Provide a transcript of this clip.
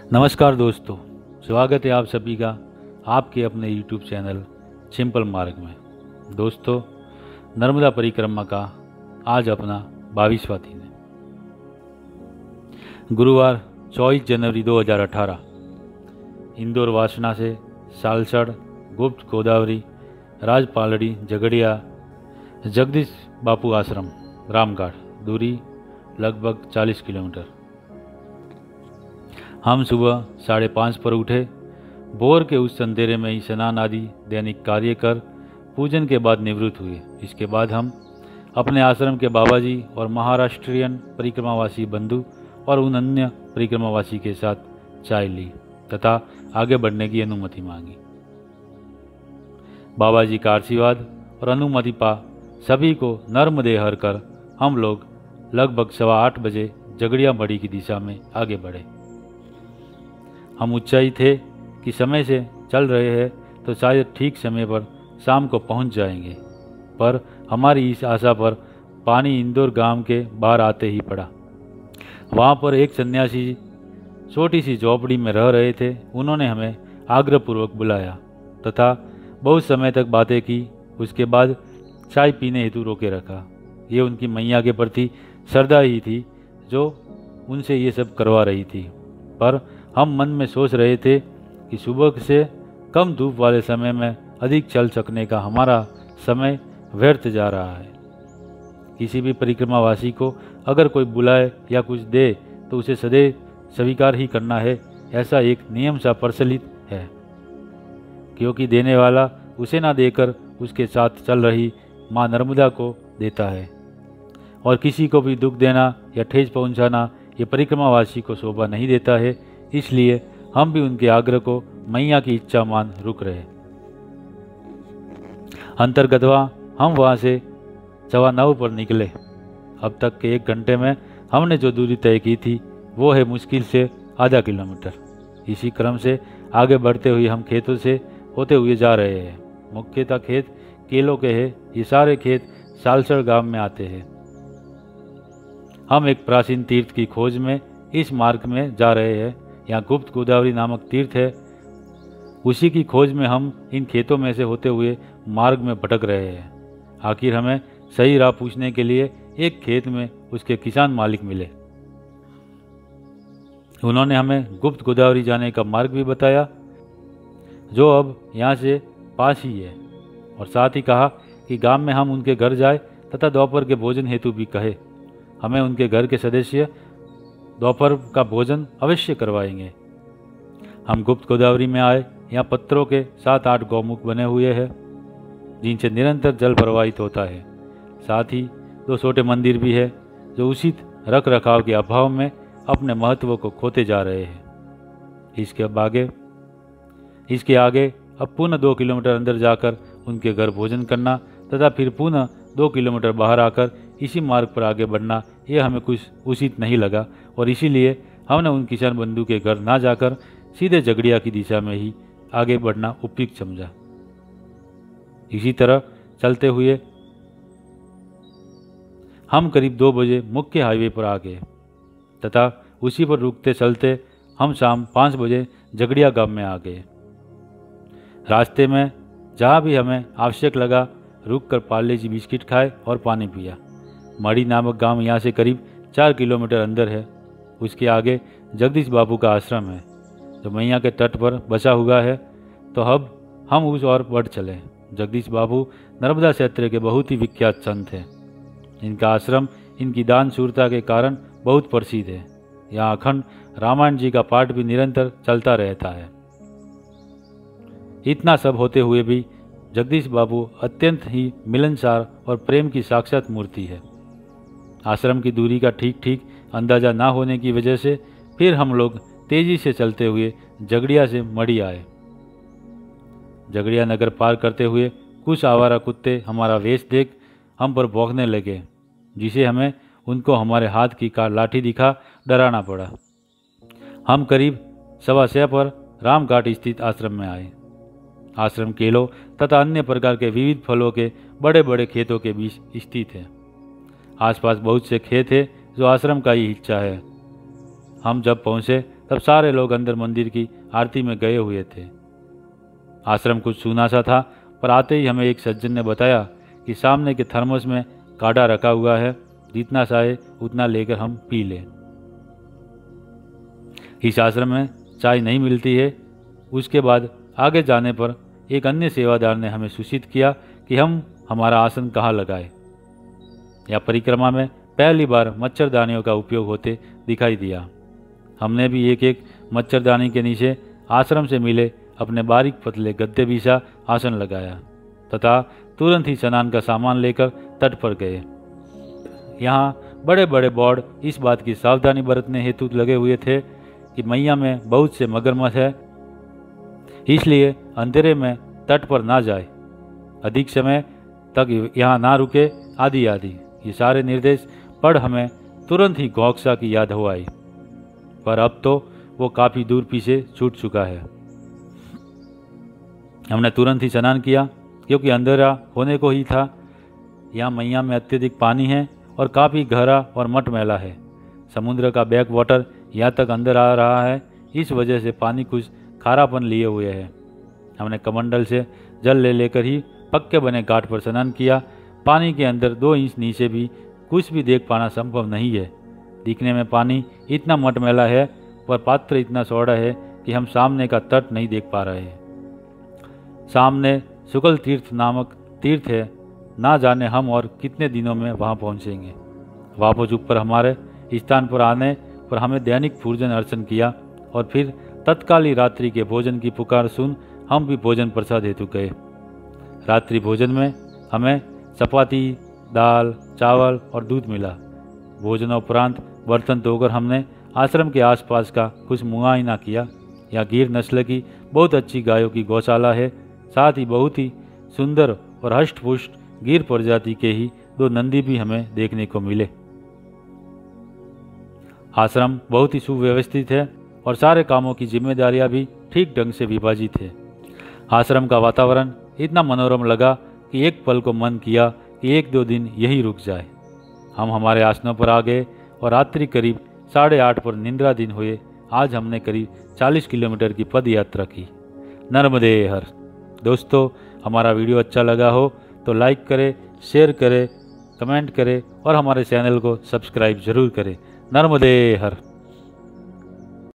नमस्कार दोस्तों, स्वागत है आप सभी का आपके अपने YouTube चैनल सिंपल मार्ग में। दोस्तों, नर्मदा परिक्रमा का आज अपना 22वां दिन है। गुरुवार 24 जनवरी 2018 इंदौर वासना से सालसड़, गुप्त गोदावरी, राजपालड़ी, झगड़िया, जगदीश बापू आश्रम, रामगढ़, दूरी लगभग 40 किलोमीटर। हम सुबह 5:30 पर उठे। भोर के उस अंधेरे में ही स्नान आदि दैनिक कार्य कर पूजन के बाद निवृत्त हुए। इसके बाद हम अपने आश्रम के बाबा जी और महाराष्ट्रियन परिक्रमावासी बंधु और उन अन्य परिक्रमावासी के साथ चाय ली तथा आगे बढ़ने की अनुमति मांगी। बाबा जी का आशीर्वाद और अनुमति पा सभी को नर्मदे हर कर हम लोग लगभग 8:15 बजे झगड़िया मढ़ी की दिशा में आगे बढ़े। हम ऊंचाई थे कि समय से चल रहे हैं तो शायद ठीक समय पर शाम को पहुंच जाएंगे, पर हमारी इस आशा पर पानी इंदौर गांव के बाहर आते ही पड़ा। वहां पर एक सन्यासी छोटी सी झोपड़ी में रह रहे थे। उन्होंने हमें आग्रहपूर्वक बुलाया तथा बहुत समय तक बातें की। उसके बाद चाय पीने हेतु रोके रखा। ये उनकी मैया के प्रति श्रद्धा ही थी जो उनसे ये सब करवा रही थी। पर हम मन में सोच रहे थे कि सुबह से कम धूप वाले समय में अधिक चल सकने का हमारा समय व्यर्थ जा रहा है। किसी भी परिक्रमावासी को अगर कोई बुलाए या कुछ दे तो उसे सदैव स्वीकार ही करना है, ऐसा एक नियम सा प्रचलित है, क्योंकि देने वाला उसे ना देकर उसके साथ चल रही माँ नर्मदा को देता है। और किसी को भी दुख देना या ठेस पहुंचाना ये परिक्रमावासी को शोभा नहीं देता है। इसलिए हम भी उनके आग्रह को मैया की इच्छा मान रुक रहे। अंतर्गतवा हम वहाँ से 9:15 पर निकले। अब तक के 1 घंटे में हमने जो दूरी तय की थी वो है मुश्किल से आधा किलोमीटर। इसी क्रम से आगे बढ़ते हुए हम खेतों से होते हुए जा रहे हैं। मुख्यतः खेत केलों के हैं। ये सारे खेत सालसड़ गांव में आते हैं। हम एक प्राचीन तीर्थ की खोज में इस मार्ग में जा रहे हैं। यहाँ गुप्त गोदावरी नामक तीर्थ है। उसी की खोज में हम इन खेतों में से होते हुए मार्ग में भटक रहे हैं। आखिर हमें सही राह पूछने के लिए एक खेत में उसके किसान मालिक मिले। उन्होंने हमें गुप्त गोदावरी जाने का मार्ग भी बताया, जो अब यहाँ से पास ही है, और साथ ही कहा कि गांव में हम उनके घर जाए तथा दोपहर के भोजन हेतु भी कहे। हमें उनके घर के सदस्य दोपहर का भोजन अवश्य करवाएंगे। हम गुप्त गोदावरी में आए। यहाँ पत्थरों के 7-8 गौमुख बने हुए हैं, जिनसे निरंतर जल प्रवाहित होता है। साथ ही 2 छोटे मंदिर भी है, जो उचित रख रखाव के अभाव में अपने महत्व को खोते जा रहे हैं। इसके आगे अब पुनः 2 किलोमीटर अंदर जाकर उनके घर भोजन करना तथा फिर पुनः 2 किलोमीटर बाहर आकर इसी मार्ग पर आगे बढ़ना, यह हमें कुछ उचित नहीं लगा और इसीलिए हमने उन किसान बंधु के घर ना जाकर सीधे झगड़िया की दिशा में ही आगे बढ़ना उपयुक्त समझा। इसी तरह चलते हुए हम करीब 2 बजे मुख्य हाईवे पर आ गए तथा उसी पर रुकते चलते हम शाम 5 बजे झगड़िया गांव में आ गए। रास्ते में जहाँ भी हमें आवश्यक लगा रुककर पार्ले जी बिस्किट खाए और पानी पिया। मढ़ी नामक गांव यहाँ से करीब 4 किलोमीटर अंदर है। उसके आगे जगदीश बापू का आश्रम है, जो मैया के तट पर बसा हुआ है। तो अब हम उस ओर बढ़ चले। जगदीश बापू नर्मदा क्षेत्र के बहुत ही विख्यात संत हैं। इनका आश्रम इनकी दान शूरता के कारण बहुत प्रसिद्ध है। यहाँ अखंड रामायण जी का पाठ भी निरंतर चलता रहता है। इतना सब होते हुए भी जगदीश बाबू अत्यंत ही मिलनसार और प्रेम की साक्षात मूर्ति है। आश्रम की दूरी का ठीक अंदाजा ना होने की वजह से फिर हम लोग तेजी से चलते हुए झगड़िया से मढ़ी आए। झगड़िया नगर पार करते हुए कुछ आवारा कुत्ते हमारा वेश देख हम पर भौंकने लगे, जिसे हमें उनको हमारे हाथ की लाठी दिखा डराना पड़ा। हम करीब 6:15 पर रामघाट स्थित आश्रम में आए। आश्रम केलों तथा अन्य प्रकार के विविध फलों के बड़े बड़े खेतों के बीच स्थित है। आसपास बहुत से खेत है जो आश्रम का ही हिस्सा है। हम जब पहुँचे तब सारे लोग अंदर मंदिर की आरती में गए हुए थे। आश्रम कुछ सूना सा था, पर आते ही हमें एक सज्जन ने बताया कि सामने के थर्मस में काढ़ा रखा हुआ है, जितना चाहे उतना लेकर हम पी लें। इस आश्रम में चाय नहीं मिलती है। उसके बाद आगे जाने पर एक अन्य सेवादार ने हमें सूचित किया कि हम हमारा आसन कहाँ लगाए। या परिक्रमा में पहली बार मच्छरदानियों का उपयोग होते दिखाई दिया। हमने भी एक एक मच्छरदानी के नीचे आश्रम से मिले अपने बारीक पतले गद्दे बिछा आसन लगाया तथा तुरंत ही स्नान का सामान लेकर तट पर गए। यहाँ बड़े बड़े बोर्ड इस बात की सावधानी बरतने हेतु लगे हुए थे कि मैया में बहुत से मगरमच्छ है, इसलिए अंधेरे में तट पर ना जाए, अधिक समय तक यहाँ ना रुके, आदि आदि। ये सारे निर्देश पढ़ हमें तुरंत ही गौक्सा की याद हो आई, पर अब तो वो काफ़ी दूर पीछे छूट चुका है। हमने तुरंत ही स्नान किया क्योंकि अंधेरा होने को ही था। यहाँ मैया में अत्यधिक पानी है और काफ़ी गहरा और मटमैला है। समुद्र का बैक वाटर यहाँ तक अंदर आ रहा है, इस वजह से पानी कुछ खारापन लिए हुए है। हमने कमंडल से जल ले लेकर ही पक्के बने घाट पर स्नान किया। पानी के अंदर 2 इंच नीचे भी कुछ भी देख पाना संभव नहीं है। दिखने में पानी इतना मटमैला है, पर पात्र इतना चौड़ा है कि हम सामने का तट नहीं देख पा रहे हैं। सामने शुक्ल तीर्थ नामक तीर्थ है, ना जाने हम और कितने दिनों में वहाँ पहुँचेंगे। वापस ऊपर हमारे स्थान पर आने पर हमें दैनिक पूजन अर्चन किया और फिर तत्काली रात्रि के भोजन की पुकार सुन हम भी भोजन प्रसाद हेतु गए। रात्रि भोजन में हमें चपाती, दाल, चावल और दूध मिला। भोजनोपरांत बर्तन धोकर हमने आश्रम के आसपास का कुछ मुआयना किया। यहाँ गिर नस्ल की बहुत अच्छी गायों की गौशाला है। साथ ही बहुत ही सुंदर और हष्टपुष्ट गिर प्रजाति के ही 2 नंदी भी हमें देखने को मिले। आश्रम बहुत ही सुव्यवस्थित है और सारे कामों की जिम्मेदारियां भी ठीक ढंग से विभाजित है। आश्रम का वातावरण इतना मनोरम लगा कि एक पल को मन किया कि 1-2 दिन यही रुक जाए। हम हमारे आसनों पर आ गए और रात्रि करीब 8:30 पर निंद्रा दिन हुए। आज हमने करीब 40 किलोमीटर की पद यात्रा की। नर्मदे हर। दोस्तों, हमारा वीडियो अच्छा लगा हो तो लाइक करें, शेयर करें, कमेंट करें और हमारे चैनल को सब्सक्राइब जरूर करें। नर्मदे हर।